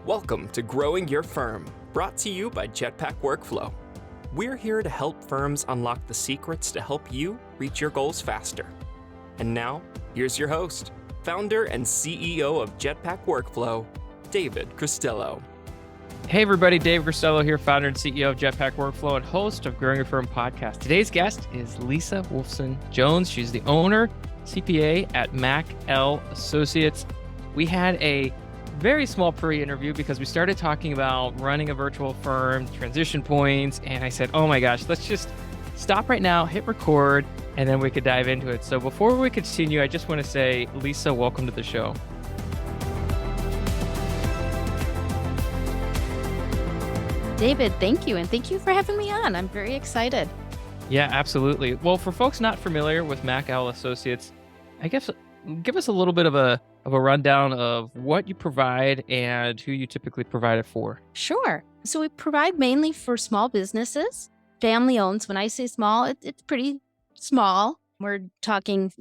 Welcome to Growing Your Firm, brought to you by Jetpack Workflow. We're here to help firms unlock the secrets to help you reach your goals faster. And now, here's your host, founder and CEO of Jetpack Workflow, David Cristello. Hey everybody, David Cristello here, founder and CEO of Jetpack Workflow and host of Growing Your Firm podcast. Today's guest is Lisa Wolfson-Jones. She's the owner, CPA at Mac L Associates. We had a very small pre-interview because we started talking about running a virtual firm, transition points, and I said, oh my gosh, let's just stop right now, hit record, and then we could dive into it. So before we continue, I just want to say, Lisa, welcome to the show. David, thank you. And thank you for having me on. I'm very excited. Yeah, absolutely. Well, for folks not familiar with Mac L Associates, I guess give us a little bit of a rundown of what you provide and who you typically provide it for. Sure. So we provide mainly for small businesses, family owned. When I say small, it's pretty small. We're talking,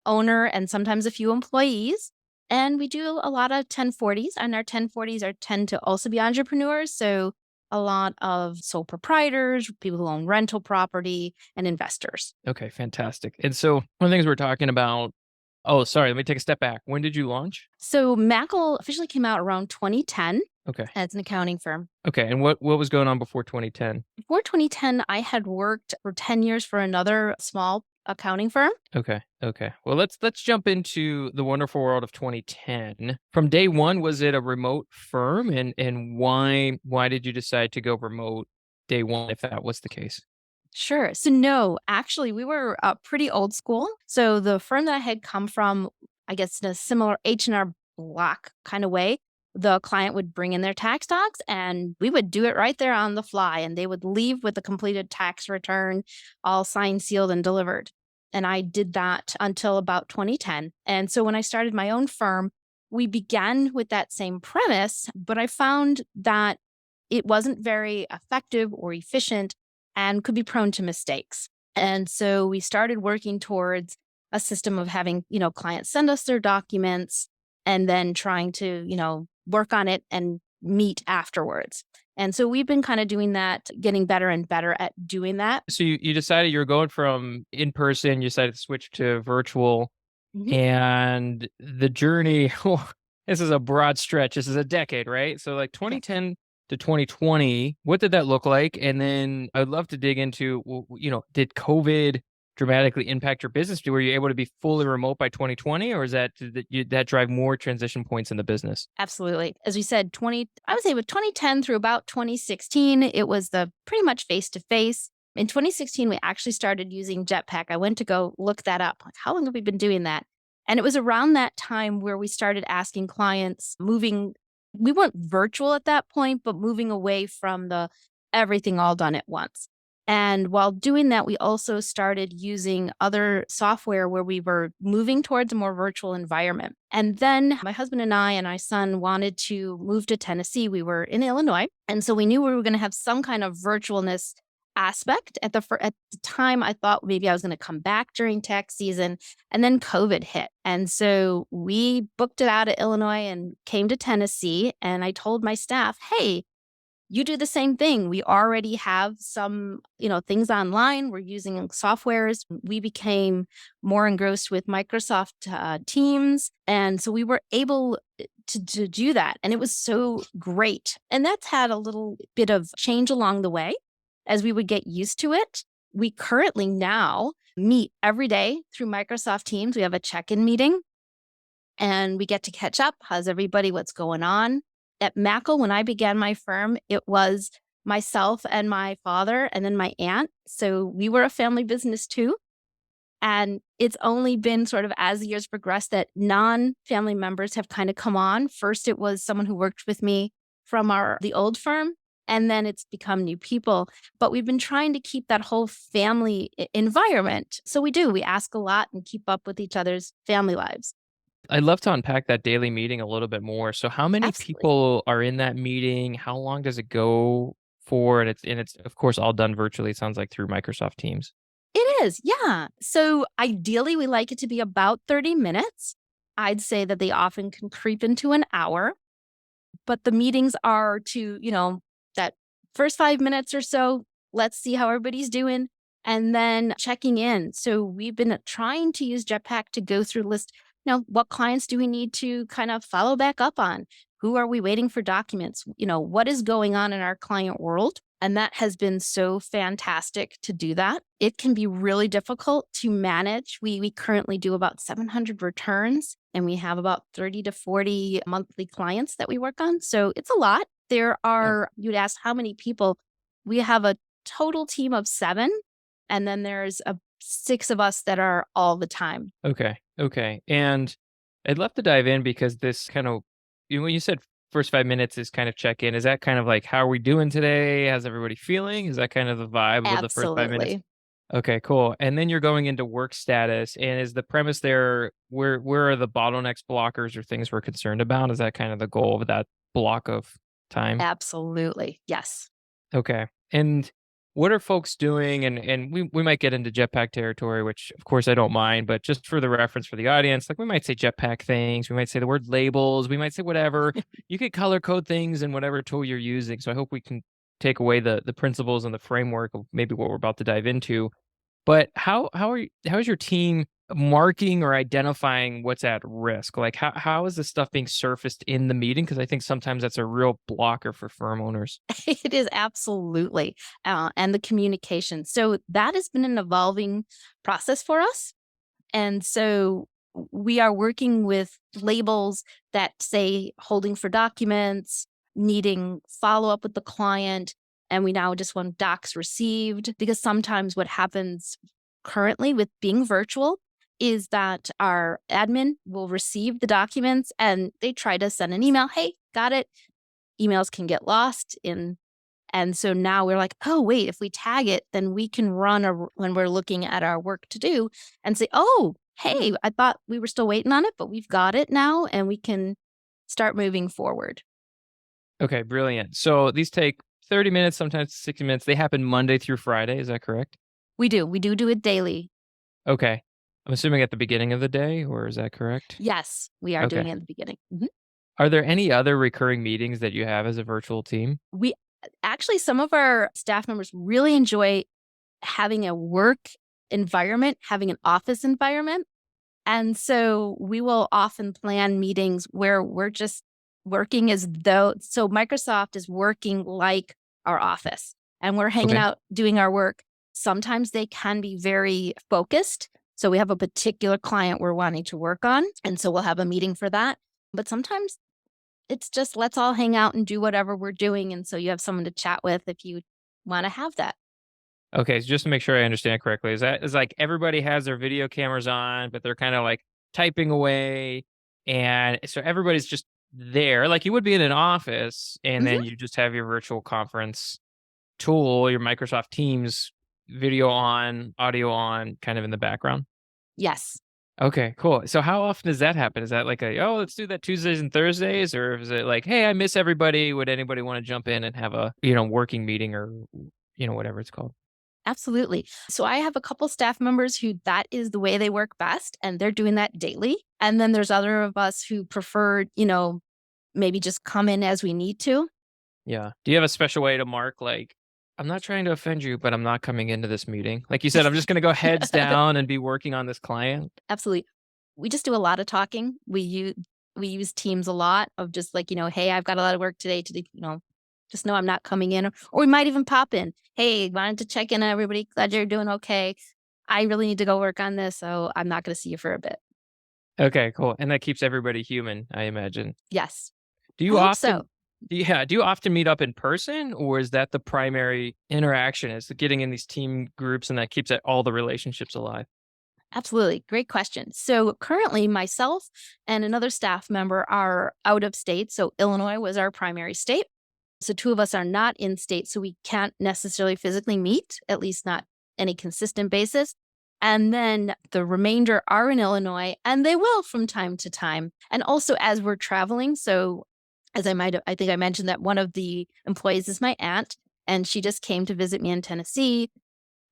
owner and sometimes a few employees. And we do a lot of 1040s, and our 1040s tend to also be entrepreneurs. So a lot of sole proprietors, people who own rental property, and investors. Okay, fantastic. And so one of the things we're talking about, let me take a step back. When did you launch? So Mackle officially came out around 2010 Okay. as an accounting firm. Okay, and what was going on before 2010? Before 2010, I had worked for 10 years for another small accounting firm. Okay. Well, let's jump into the wonderful world of 2010. From day one, was it a remote firm, and why did you decide to go remote day one if that was the case? Sure. So no, actually, we were pretty old school. So the firm that I had come from, I guess in a similar H&R Block kind of way, the client would bring in their tax docs and we would do it right there on the fly. And they would leave with a completed tax return, all signed, sealed, and delivered. And I did that until about 2010. And so when I started my own firm, we began with that same premise, but I found that it wasn't very effective or efficient and could be prone to mistakes. And so we started working towards a system of having, clients send us their documents and then trying to, work on it and meet afterwards. And so we've been kind of doing that, getting better and better at doing that. So you decided you were going from in-person, you decided to switch to virtual, Mhm. and the journey, this is a broad stretch. This is a decade, right? So like 2010 to 2020, what did that look like? And then I'd love to dig into, did COVID dramatically impact your business? Were you able to be fully remote by 2020, or did that drive more transition points in the business? Absolutely. As we said, I would say with 2010 through about 2016, it was the pretty much face-to-face. In 2016, we actually started using Jetpack. I went to go look that up. Like, how long have we been doing that? And it was around that time where we started asking clients we weren't virtual at that point, but moving away from the everything all done at once. And while doing that, we also started using other software where we were moving towards a more virtual environment. And then my husband and I and our son wanted to move to Tennessee. We were in Illinois. And so we knew we were going to have some kind of virtualness aspect. At the time, I thought maybe I was going to come back during tax season, and then COVID hit. And so we booked it out of Illinois and came to Tennessee. And I told my staff, hey, you do the same thing. We already have some, things online. We're using softwares. We became more engrossed with Microsoft Teams. And so we were able to do that. And it was so great. And that's had a little bit of change along the way as we would get used to it. We currently now meet every day through Microsoft Teams. We have a check-in meeting and we get to catch up. How's everybody? What's going on? At Mackle, when I began my firm, it was myself and my father and then my aunt. So we were a family business too. And it's only been sort of as the years progressed that non-family members have kind of come on. First, it was someone who worked with me from the old firm, and then it's become new people. But we've been trying to keep that whole family environment. So we ask a lot and keep up with each other's family lives. I'd love to unpack that daily meeting a little bit more. So how many Absolutely. people are in that meeting? How long does it go for? And it's of course all done virtually. It sounds like through Microsoft Teams. It is, yeah. So ideally, we like it to be about 30 minutes. I'd say that they often can creep into an hour. But the meetings are to, that first 5 minutes or so, let's see how everybody's doing, and then checking in. So we've been trying to use Jetpack to go through list, what clients do we need to kind of follow back up on? Who are we waiting for documents? What is going on in our client world? And that has been so fantastic to do that. It can be really difficult to manage. We currently do about 700 returns, and we have about 30 to 40 monthly clients that we work on. So it's a lot. You'd ask how many people. We have a total team of 7, and then there's 6 of us that are all the time. Okay. And I'd love to dive in because this kind of, when you said first 5 minutes is kind of check in, is that kind of like, how are we doing today? How's everybody feeling? Is that kind of the vibe of the first 5 minutes? Absolutely. Okay, cool. And then you're going into work status. And is the premise there, where are the bottlenecks, blockers, or things we're concerned about? Is that kind of the goal of that block of time? Absolutely. Yes. Okay. And what are folks doing? And we might get into jetpack territory, which of course I don't mind, but just for the reference for the audience, like we might say jetpack things, we might say the word labels, we might say whatever. You could color code things in whatever tool you're using. So I hope we can take away the principles and the framework of maybe what we're about to dive into. But how is your team marking or identifying what's at risk? Like how is this stuff being surfaced in the meeting? Because I think sometimes that's a real blocker for firm owners. It is absolutely. And the communication. So that has been an evolving process for us. And so we are working with labels that say holding for documents, needing follow up with the client. And we now just want docs received, because sometimes what happens currently with being virtual is that our admin will receive the documents and they try to send an email. Hey, got it. Emails can get lost in. And so now we're like, oh, wait, if we tag it, then we can run when we're looking at our work to do and say, oh, hey, I thought we were still waiting on it, but we've got it now and we can start moving forward. Okay, brilliant. So these take 30 minutes, sometimes 60 minutes. They happen Monday through Friday. Is that correct? We do it daily. Okay. I'm assuming at the beginning of the day, or is that correct? Yes, we are doing Okay. it at the beginning. Mhm. Are there any other recurring meetings that you have as a virtual team? We actually, some of our staff members really enjoy having a work environment, having an office environment. And so we will often plan meetings where we're just working as though, so Microsoft is working like our office and we're hanging Okay. out doing our work. Sometimes they can be very focused. So we have a particular client we're wanting to work on. And so we'll have a meeting for that. But sometimes it's just let's all hang out and do whatever we're doing. And so you have someone to chat with if you want to have that. Okay, so just to make sure I understand correctly, is like everybody has their video cameras on, but they're kind of like typing away, and so everybody's just there, like you would be in an office, and Mhm. then you just have your virtual conference tool, your Microsoft Teams video on, audio on, kind of in the background. Yes. Okay, cool. So how often does that happen? Is that like oh, let's do that Tuesdays and Thursdays, or is it like, hey, I miss everybody. Would anybody want to jump in and have a working meeting or whatever it's called? Absolutely. So I have a couple staff members who that is the way they work best, and they're doing that daily. And then there's other of us who prefer, maybe just come in as we need to. Yeah. Do you have a special way to mark, like, I'm not trying to offend you, but I'm not coming into this meeting? Like you said, I'm just going to go heads down and be working on this client. Absolutely. We just do a lot of talking. We use Teams a lot of just like, hey, I've got a lot of work today to do, just know I'm not coming in. Or we might even pop in. Hey, wanted to check in on everybody. Glad you're doing okay. I really need to go work on this, so I'm not going to see you for a bit. Okay, cool. And that keeps everybody human, I imagine. Yes. Do I you hope often so. do you often meet up in person, or is that the primary interaction, is getting in these team groups and that keeps all the relationships alive? Absolutely. Great question. So currently, myself and another staff member are out of state. So Illinois was our primary state. So 2 of us are not in state. So we can't necessarily physically meet, at least not any consistent basis. And then the remainder are in Illinois, and they will from time to time. And also as we're traveling. So I think I mentioned that one of the employees is my aunt, and she just came to visit me in Tennessee.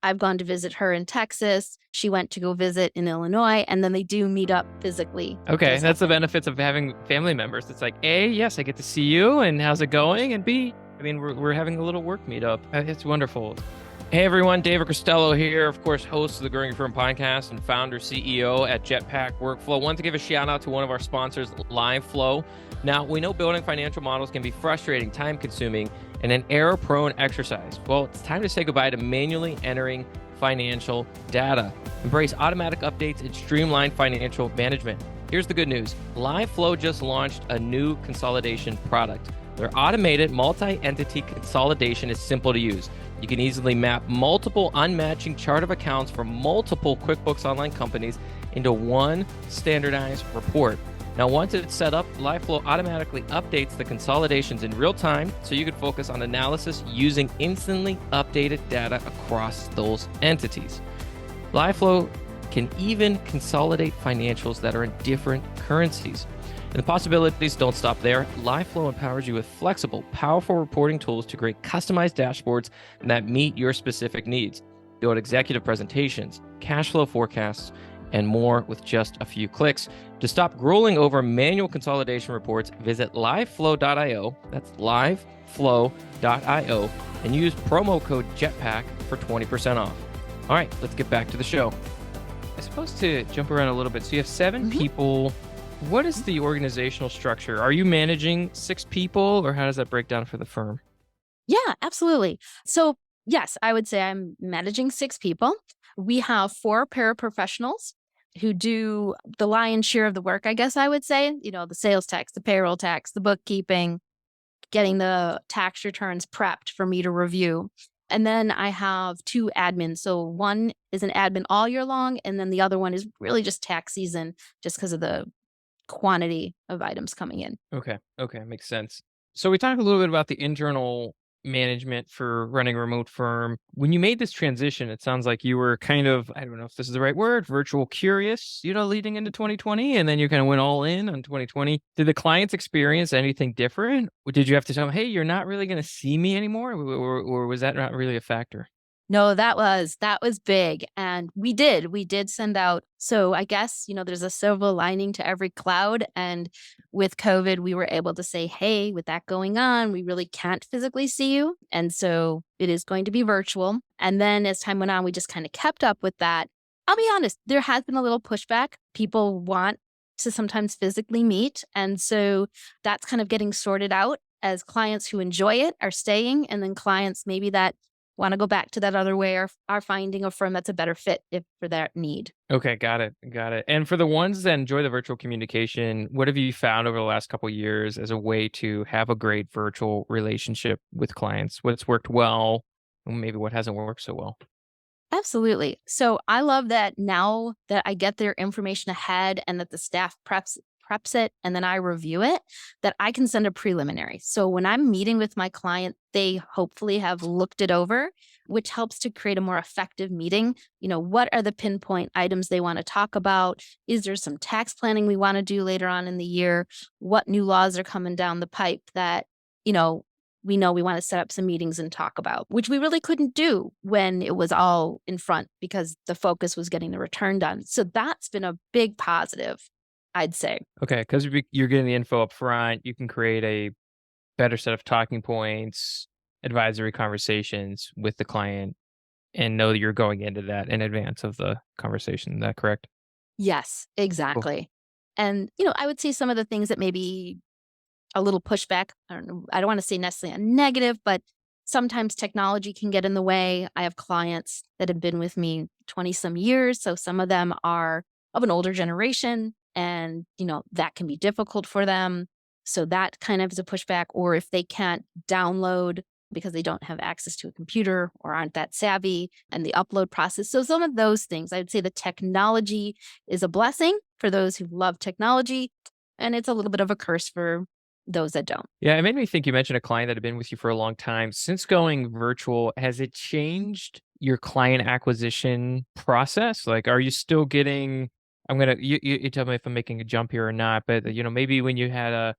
I've gone to visit her in Texas. She went to go visit in Illinois, and then they do meet up physically. Okay, that's the benefits of having family members. It's like, A, yes, I get to see you, and how's it going? And B, I mean, we're having a little work meetup. It's wonderful. Hey everyone, David Cristello here, of course, host of the Growing Your Firm podcast and founder, CEO at Jetpack Workflow. I want to give a shout out to one of our sponsors, LiveFlow. Now, we know building financial models can be frustrating, time-consuming, and an error-prone exercise. Well, it's time to say goodbye to manually entering financial data. Embrace automatic updates and streamline financial management. Here's the good news. LiveFlow just launched a new consolidation product. Their automated multi-entity consolidation is simple to use. You can easily map multiple unmatching chart of accounts from multiple QuickBooks Online companies into one standardized report. Now, once it's set up, LiveFlow automatically updates the consolidations in real time so you can focus on analysis using instantly updated data across those entities. LiveFlow can even consolidate financials that are in different currencies. And the possibilities don't stop there. LiveFlow empowers you with flexible, powerful reporting tools to create customized dashboards that meet your specific needs. Build executive presentations, cash flow forecasts, and more with just a few clicks. To stop grueling over manual consolidation reports, visit liveflow.io. That's liveflow.io and use promo code JETPACK for 20% off. All right, let's get back to the show. I'm supposed to jump around a little bit. So you have 7 people. What is the organizational structure? Are you managing 6 people, or how does that break down for the firm? Yeah, absolutely. So yes, I would say I'm managing 6 people. We have 4 paraprofessionals who do the lion's share of the work, I guess I would say, the sales tax, the payroll tax, the bookkeeping, getting the tax returns prepped for me to review. And then I have 2 admins. So one is an admin all year long, and then the other one is really just tax season, just because of the quantity of items coming in. Okay, makes sense. So we talked a little bit about the internal management for running a remote firm. When you made this transition, it sounds like you were kind of, I don't know if this is the right word, virtual curious, leading into 2020, and then you kind of went all in on 2020. Did the clients experience anything different? Or did you have to tell them, hey, you're not really going to see me anymore? Or was that not really a factor? No, that was big. And we did send out. So I guess, there's a silver lining to every cloud. And with COVID, we were able to say, hey, with that going on, we really can't physically see you. And so it is going to be virtual. And then as time went on, we just kind of kept up with that. I'll be honest, there has been a little pushback. People want to sometimes physically meet. And so that's kind of getting sorted out as clients who enjoy it are staying. And then clients maybe that want to go back to that other way are finding a firm that's a better fit for that need. Okay, got it. And for the ones that enjoy the virtual communication, what have you found over the last couple of years as a way to have a great virtual relationship with clients? What's worked well, and maybe what hasn't worked so well? Absolutely. So I love that now that I get their information ahead and that the staff preps it and then I review it, that I can send a preliminary. So when I'm meeting with my client, they hopefully have looked it over, which helps to create a more effective meeting. What are the pinpoint items they want to talk about? Is there some tax planning we want to do later on in the year? What new laws are coming down the pipe that, we know we want to set up some meetings and talk about, which we really couldn't do when it was all in front because the focus was getting the return done. So that's been a big positive, I'd say. Okay, because you're getting the info up front, you can create a better set of talking points, advisory conversations with the client, and know that you're going into that in advance of the conversation. Is that correct? Yes, exactly. Cool. And, I would say some of the things that maybe a little pushback, I don't want to say necessarily a negative, but sometimes technology can get in the way. I have clients that have been with me 20 some years. So some of them are of an older generation. And, that can be difficult for them. So that kind of is a pushback. Or if they can't download because they don't have access to a computer or aren't that savvy and the upload process. So some of those things, I would say the technology is a blessing for those who love technology. And it's a little bit of a curse for those that don't. Yeah, it made me think you mentioned a client that had been with you for a long time. Since going virtual, has it changed your client acquisition process? Like, are you still getting... you tell me if I'm making a jump here or not, but maybe when you had a,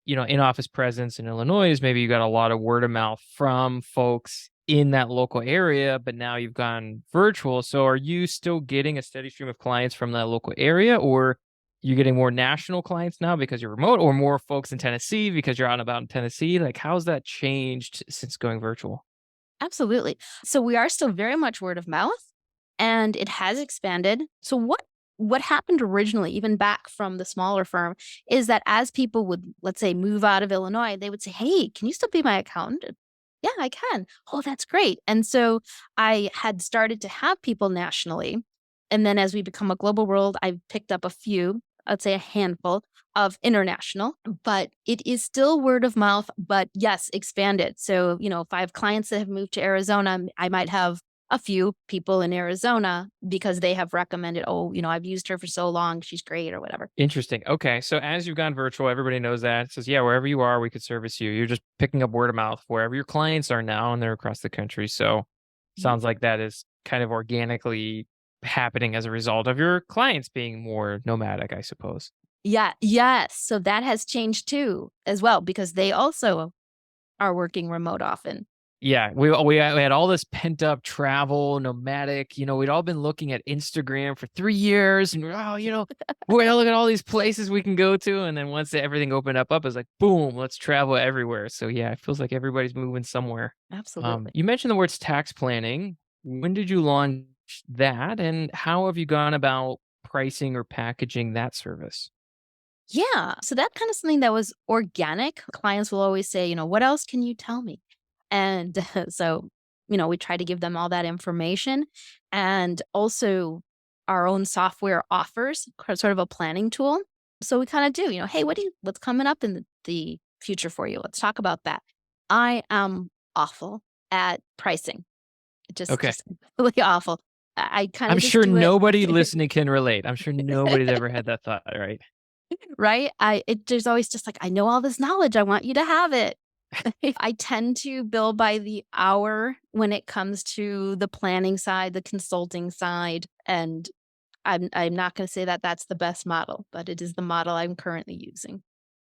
in-office presence in Illinois, maybe you got a lot of word of mouth from folks in that local area, but now you've gone virtual. So are you still getting a steady stream of clients from that local area, or you getting more national clients now because you're remote, or more folks in Tennessee because you're out and about in Tennessee? Like, how's that changed since going virtual? Absolutely. So we are still very much word of mouth, and it has expanded. So what happened originally, even back from the smaller firm, is that as people would, let's say, move out of Illinois, they would say, "Hey, can you still be my accountant?" Yeah, I can. Oh, that's great. And so I had started to have people nationally. And then as we become a global world, I've picked up a few, I'd say a handful of international, but it is still word of mouth, but yes, expanded. So, if I have clients that have moved to Arizona, I might have a few people in Arizona because they have recommended, oh, I've used her for so long. She's great or whatever. Interesting. Okay. So as you've gone virtual, everybody knows that. It says, yeah, wherever you are, we could service you. You're just picking up word of mouth wherever your clients are now, and they're across the country. So sounds like that is kind of organically happening as a result of your clients being more nomadic, I suppose. Yeah. Yes. So that has changed too, as well, because they also are working remote often. Yeah, we had all this pent up travel, nomadic. We'd all been looking at Instagram for 3 years, and we're gonna look at all these places we can go to. And then once everything opened up, it's like boom, let's travel everywhere. So yeah, it feels like everybody's moving somewhere. Absolutely. You mentioned the words tax planning. When did you launch that, and how have you gone about pricing or packaging that service? Yeah. So that kind of something that was organic. Clients will always say, what else can you tell me? And so, we try to give them all that information, and also our own software offers sort of a planning tool. So we kind of do, hey, what's coming up in the future for you? Let's talk about that. I am awful at pricing. Okay. Just really awful. I kind of I'm just sure do it. nobody listening can relate. I'm sure nobody's ever had that thought, right? Right? There's always just like, I know all this knowledge. I want you to have it. I tend to bill by the hour when it comes to the planning side, the consulting side, and I'm not going to say that that's the best model, but it is the model I'm currently using.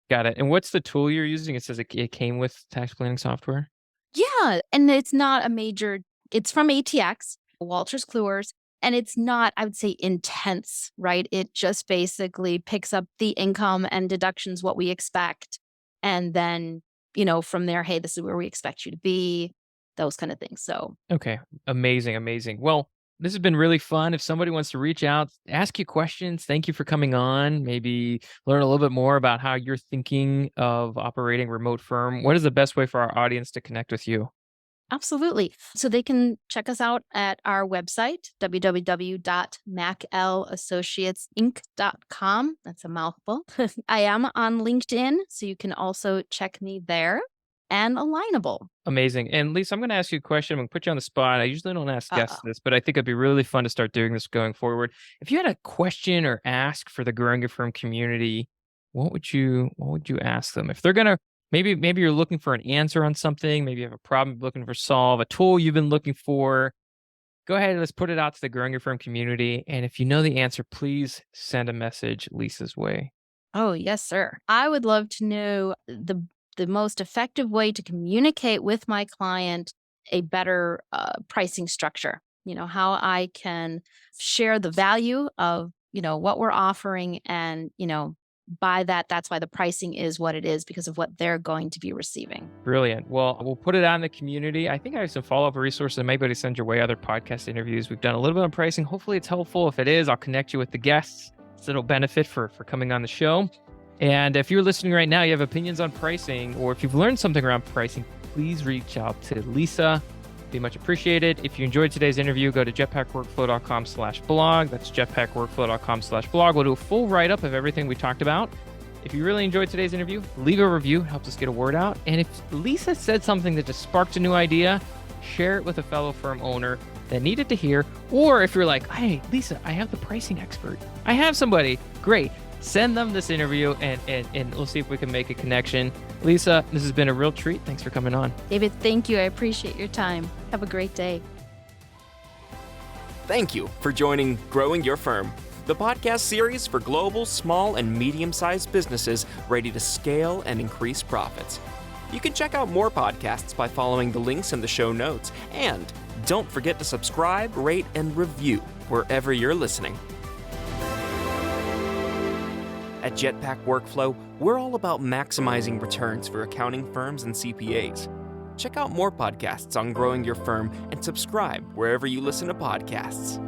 Got it. And what's the tool you're using? It says it came with tax planning software. Yeah, and it's not a major. It's from ATX, Walters Kluwer's, and it's not, I would say, intense, right? It just basically picks up the income and deductions, what we expect, and then from there, hey, this is where we expect you to be, those kind of things. So, Okay. Amazing. Amazing. Well, this has been really fun. If somebody wants to reach out, ask you questions, thank you for coming on, maybe learn a little bit more about how you're thinking of operating a remote firm, what is the best way for our audience to connect with you? absolutely. So they can check us out at our website, www.maclassociatesinc.com. That's a mouthful. I am on LinkedIn, so you can also check me there, and Alignable. Amazing. And Lisa, I'm going to ask you a question. I'm going to put you on the spot. I usually don't ask guests Uh-oh. this, but I think it'd be really fun to start doing this going forward. If you had a question or ask for the Growing Your Firm community, what would you ask them? If they're going to maybe you're looking for an answer on something, maybe you have a problem you're looking for solve, a tool you've been looking for, go ahead and let's put it out to the Growing Your Firm community. And if you know the answer, please send a message Lisa's way. Oh, yes, sir. I would love to know the most effective way to communicate with my client a better pricing structure. How I can share the value of, what we're offering, and, by that, that's why the pricing is what it is, because of what they're going to be receiving. Brilliant. Well, we'll put it out in the community. I think I have some follow-up resources I might be able to send your way, other podcast interviews. We've done a little bit on pricing. Hopefully it's helpful. If it is, I'll connect you with the guests so it'll benefit for coming on the show. And if you're listening right now, you have opinions on pricing, or if you've learned something around pricing, please reach out to Lisa. Be much appreciated. If you enjoyed today's interview, go to jetpackworkflow.com/blog. That's jetpackworkflow.com/blog. We'll do a full write-up of everything we talked about. If you really enjoyed today's interview, leave a review. It helps us get a word out. And if Lisa said something that just sparked a new idea, share it with a fellow firm owner that needed to hear. Or if you're like, hey, Lisa, I have the pricing expert. I have somebody. Great. Send them this interview, and we'll see if we can make a connection. Lisa, this has been a real treat. Thanks for coming on. David, thank you. I appreciate your time. Have a great day. Thank you for joining Growing Your Firm, the podcast series for global, small, and medium-sized businesses ready to scale and increase profits. You can check out more podcasts by following the links in the show notes. And don't forget to subscribe, rate, and review wherever you're listening. At Jetpack Workflow, we're all about maximizing returns for accounting firms and CPAs. Check out more podcasts on growing your firm and subscribe wherever you listen to podcasts.